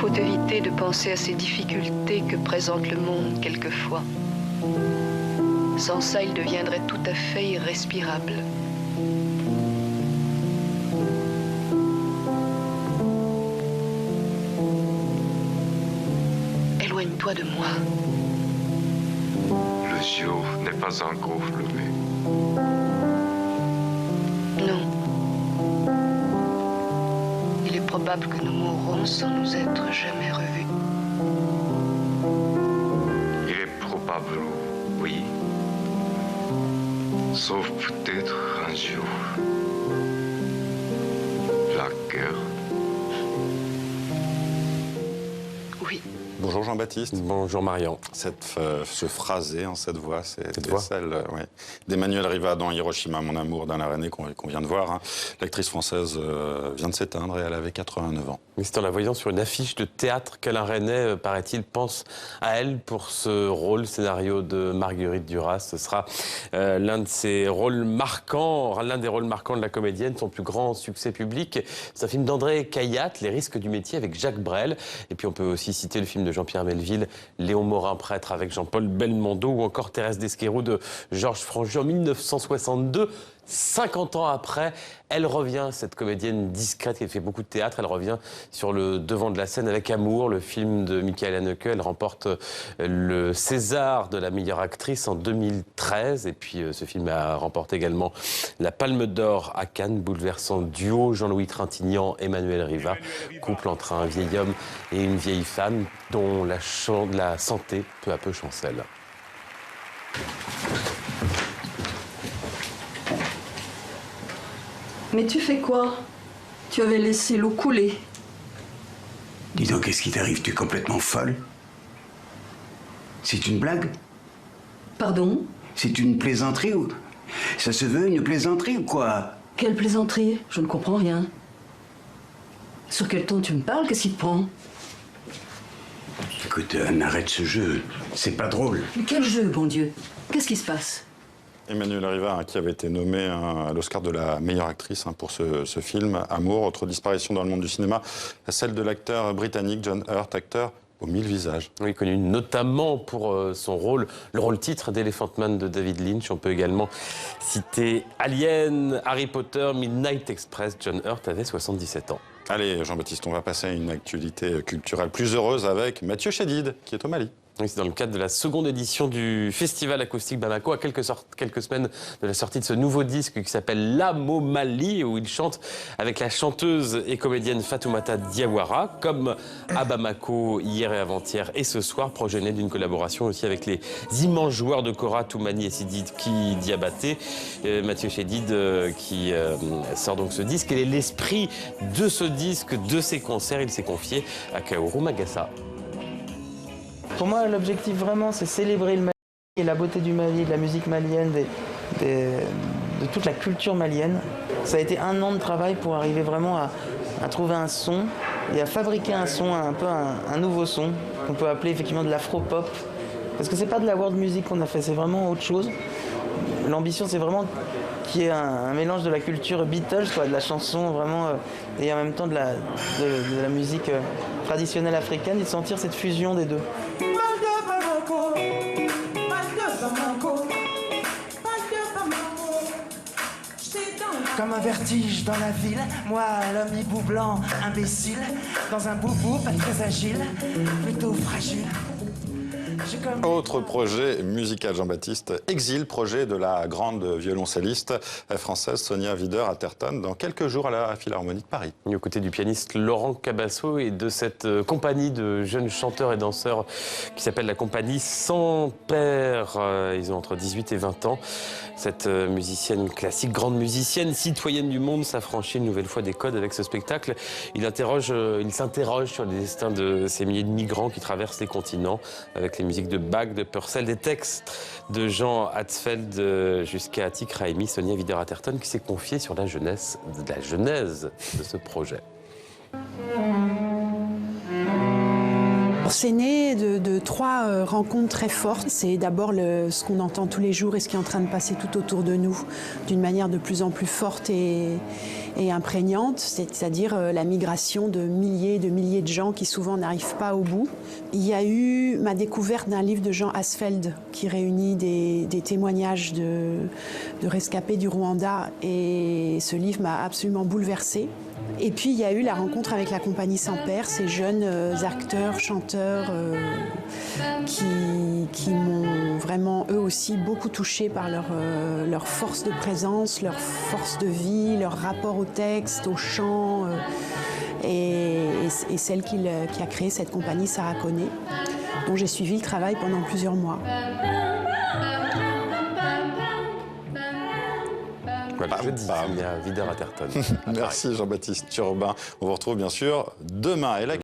faut éviter de penser à ces difficultés que présente le monde quelquefois. Sans ça, il deviendrait tout à fait irrespirable. Éloigne-toi de moi. Le jour n'est pas encore levé. Non. Il est probable que nous mourrons sans nous être jamais revus. Il est probable, oui. Sauf peut-être un jour. La guerre. Oui. Bonjour Jean-Baptiste. Bonjour Marion. Ce phrasé, cette voix, c'est voix. celle d'Emmanuelle Riva dans Hiroshima, mon amour, d'Alain Resnais, qu'on vient de voir. Hein. L'actrice française vient de s'éteindre et elle avait 89 ans. Mais c'est en la voyant sur une affiche de théâtre qu'Alain Resnais, paraît-il, pense à elle pour ce rôle, scénario de Marguerite Duras. Ce sera l'un des rôles marquants de la comédienne, son plus grand succès public. C'est un film d'André Caillat, Les risques du métier, avec Jacques Brel. Et puis on peut aussi citer le film de Jean-Pierre Melville, Léon Morin, prêtre, avec Jean-Paul Belmondo, ou encore Thérèse d'Esquerou de Georges Franju en 1962. 50 ans après, elle revient, cette comédienne discrète qui a fait beaucoup de théâtre, elle revient sur le devant de la scène avec Amour, le film de Michael Haneke. Elle remporte le César de la meilleure actrice en 2013. Et puis ce film a remporté également la Palme d'Or à Cannes, bouleversant duo Jean-Louis Trintignant, Emmanuelle Riva, couple entre un vieil homme et une vieille femme dont la santé peu à peu chancelle. Mais tu fais quoi? Tu avais laissé l'eau couler. Dis donc, qu'est-ce qui t'arrive? Tu es complètement folle? C'est une blague? Pardon? C'est une plaisanterie ou... Ça se veut une plaisanterie ou quoi? Quelle plaisanterie? Je ne comprends rien. Sur quel ton tu me parles? Qu'est-ce qui te prend? Écoute, arrête ce jeu. C'est pas drôle. Mais quel jeu, bon Dieu? Qu'est-ce qui se passe? Emmanuelle Riva, qui avait été nommée à l'Oscar de la meilleure actrice pour ce film, Amour. Autre disparition dans le monde du cinéma, celle de l'acteur britannique John Hurt, acteur aux 1000 visages. Oui, connu notamment pour son rôle, le rôle titre d'Elephant Man de David Lynch. On peut également citer Alien, Harry Potter, Midnight Express. John Hurt avait 77 ans. Allez, Jean-Baptiste, on va passer à une actualité culturelle plus heureuse avec Mathieu Chédid, qui est au Mali. Oui, c'est dans le cadre de la seconde édition du Festival Acoustique Bamako, à quelques semaines de la sortie de ce nouveau disque qui s'appelle L'Âme Mali, où il chante avec la chanteuse et comédienne Fatoumata Diawara, comme à Bamako hier et avant-hier et ce soir, projet né d'une collaboration aussi avec les immenses joueurs de Kora, Toumani et Sidiki Diabaté. Mathieu Chédid qui sort donc ce disque. Quel est l'esprit de ce disque, de ces concerts? Il s'est confié à Kaoru Magassa. Pour moi, l'objectif vraiment, c'est célébrer le Mali et la beauté du Mali, de la musique malienne, de toute la culture malienne. Ça a été 1 an de travail pour arriver vraiment à trouver un son et à fabriquer un son, un peu un nouveau son, qu'on peut appeler effectivement de l'afro-pop. Parce que c'est pas de la world music qu'on a fait, c'est vraiment autre chose. L'ambition, c'est vraiment qu'il y ait un mélange de la culture Beatles, quoi, de la chanson vraiment, et en même temps de la musique traditionnelle africaine, et de sentir cette fusion des deux. Comme un vertige dans la ville, moi l'homme hibou blanc, imbécile, dans un boubou pas très agile, plutôt fragile. Autre projet musical, Jean-Baptiste, Exil, projet de la grande violoncelliste française Sonia Wider-Atherton, dans quelques jours à la Philharmonie de Paris. Et aux côtés du pianiste Laurent Cabasso et de cette compagnie de jeunes chanteurs et danseurs qui s'appelle la compagnie Sans Père. Ils ont entre 18 et 20 ans. Cette musicienne classique, grande musicienne, citoyenne du monde, s'affranchit une nouvelle fois des codes avec ce spectacle. Il s'interroge sur les destins de ces milliers de migrants qui traversent les continents, avec les musiques de Bach, de Purcell, des textes de Jean Hatzfeld jusqu'à Atik Raimi. Sonia Wider-Atherton qui s'est confiée sur la genèse de ce projet. C'est né de 3 rencontres très fortes. C'est d'abord ce qu'on entend tous les jours et ce qui est en train de passer tout autour de nous d'une manière de plus en plus forte et et imprégnante, c'est-à-dire la migration de milliers de gens qui souvent n'arrivent pas au bout. Il y a eu ma découverte d'un livre de Jean Asfeld qui réunit des témoignages de rescapés du Rwanda, et ce livre m'a absolument bouleversée. Et puis il y a eu la rencontre avec la compagnie Sans Père, ces jeunes acteurs, chanteurs qui m'ont vraiment eux aussi beaucoup touchée par leur force de présence, leur force de vie, leur rapport au texte, au chant, et celle qui a créé cette compagnie, Sarah Koné, dont j'ai suivi le travail pendant plusieurs mois. Voilà, jeudi, il y a Wieder Atherton. Merci Jean-Baptiste Turbin. On vous retrouve bien sûr demain. Et là,